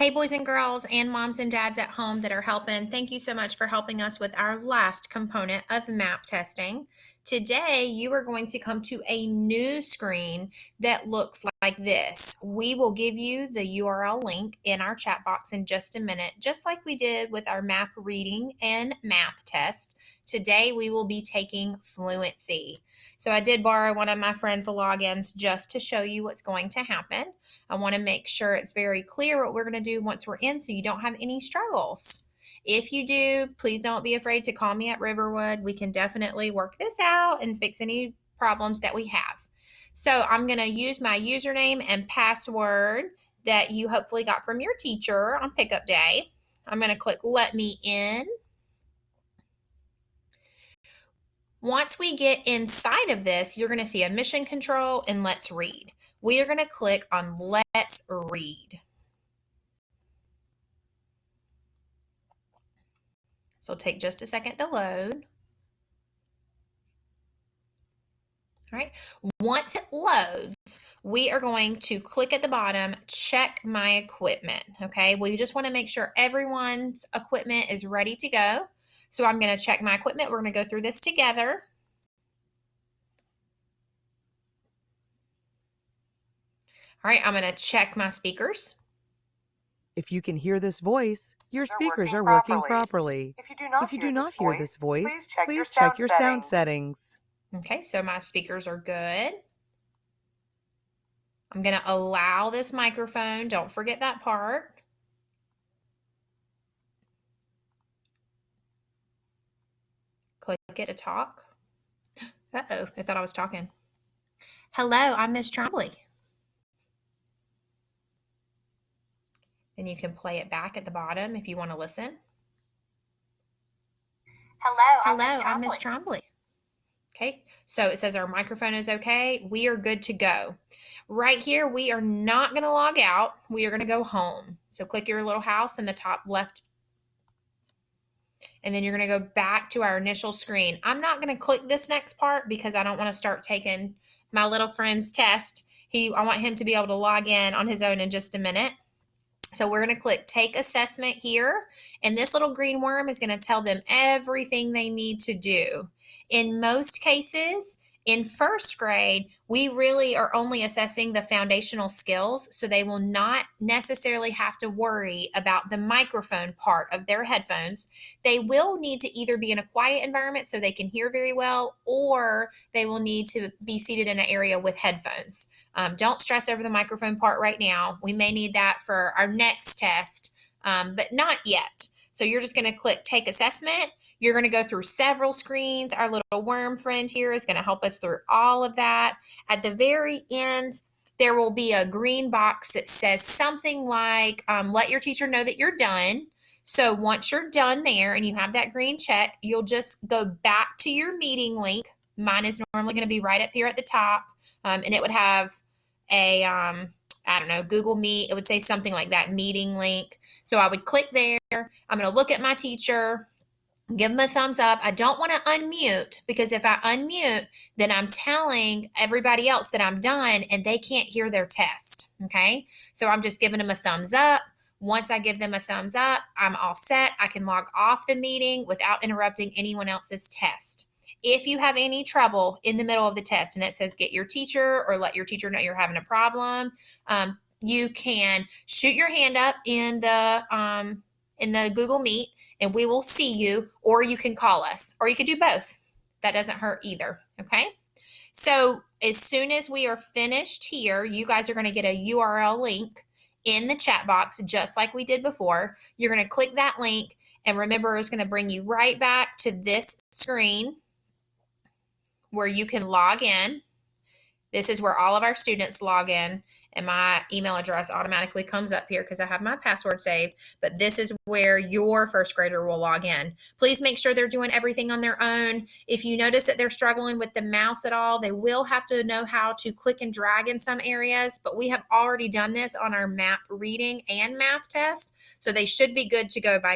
Hey, boys and girls, and moms and dads at home that are helping. Thank you so much for helping us with our last component of map testing. Today, you are going to come to a new screen that looks like this. We will give you the URL link in our chat box in just a minute, just like we did with our map reading and math test. Today, we will be taking Fluency. So I did borrow one of my friend's logins just to show you what's going to happen. I want to make sure it's very clear what we're going to do once we're in so you don't have any struggles. If you do, please don't be afraid to call me at Riverwood. We can definitely work this out and fix any problems that we have. So I'm going to use my username and password that you hopefully got from your teacher on pickup day. I'm going to click Let Me In. Once we get inside of this, you're going to see a mission control and let's read. We are going to click on Let's Read. So it'll take just a second to load. All right. Once it loads, we are going to click at the bottom, check my equipment. Okay. We just want to make sure everyone's equipment is ready to go. So I'm going to check my equipment. We're going to go through this together. All right. I'm going to check my speakers. If you can hear this voice, your speakers are working properly. If you do not hear this voice, please check your sound settings. Okay, so my speakers are good. I'm going to allow this microphone. Don't forget that part. Click it to talk. Uh-oh, I thought I was talking. Hello, I'm Miss Trombley. Then you can play it back at the bottom if you want to listen. Hello, I'm Miss Trombley. Okay, so it says our microphone is okay. We are good to go. Right here, we are not going to log out. We are going to go home. So click your little house in the top left. And then you're going to go back to our initial screen. I'm not going to click this next part because I don't want to start taking my little friend's test. I want him to be able to log in on his own in just a minute. So we're going to click Take Assessment here, and this little green worm is going to tell them everything they need to do. In most cases, in first grade, we really are only assessing the foundational skills, so they will not necessarily have to worry about the microphone part of their headphones. They will need to either be in a quiet environment so they can hear very well, or they will need to be seated in an area with headphones. Don't stress over the microphone part right now. We may need that for our next test, but not yet. So you're just going to click Take Assessment. You're going to go through several screens. Our little worm friend here is going to help us through all of that. At the very end, there will be a green box that says something like, let your teacher know that you're done. So once you're done there and you have that green check, you'll just go back to your meeting link. Mine is normally going to be right up here at the top. And it would have a, I don't know, Google Meet. It would say something like that, meeting link. So I would click there. I'm going to look at my teacher, give them a thumbs up. I don't want to unmute because if I unmute, then I'm telling everybody else that I'm done and they can't hear their test. Okay. So I'm just giving them a thumbs up. Once I give them a thumbs up, I'm all set. I can log off the meeting without interrupting anyone else's test. If you have any trouble in the middle of the test and it says get your teacher or let your teacher know you're having a problem, you can shoot your hand up in the Google Meet and we will see you, or you can call us, or you could do both. That doesn't hurt either, okay? So as soon as we are finished here, you guys are going to get a URL link in the chat box just like we did before. You're going to click that link, and remember, it's going to bring you right back to this screen where you can log in. This is where all of our students log in, and my email address automatically comes up here because I have my password saved, but this is where your first grader will log in. Please make sure they're doing everything on their own. If you notice that they're struggling with the mouse at all, they will have to know how to click and drag in some areas, but we have already done this on our map reading and math test, so they should be good to go by now.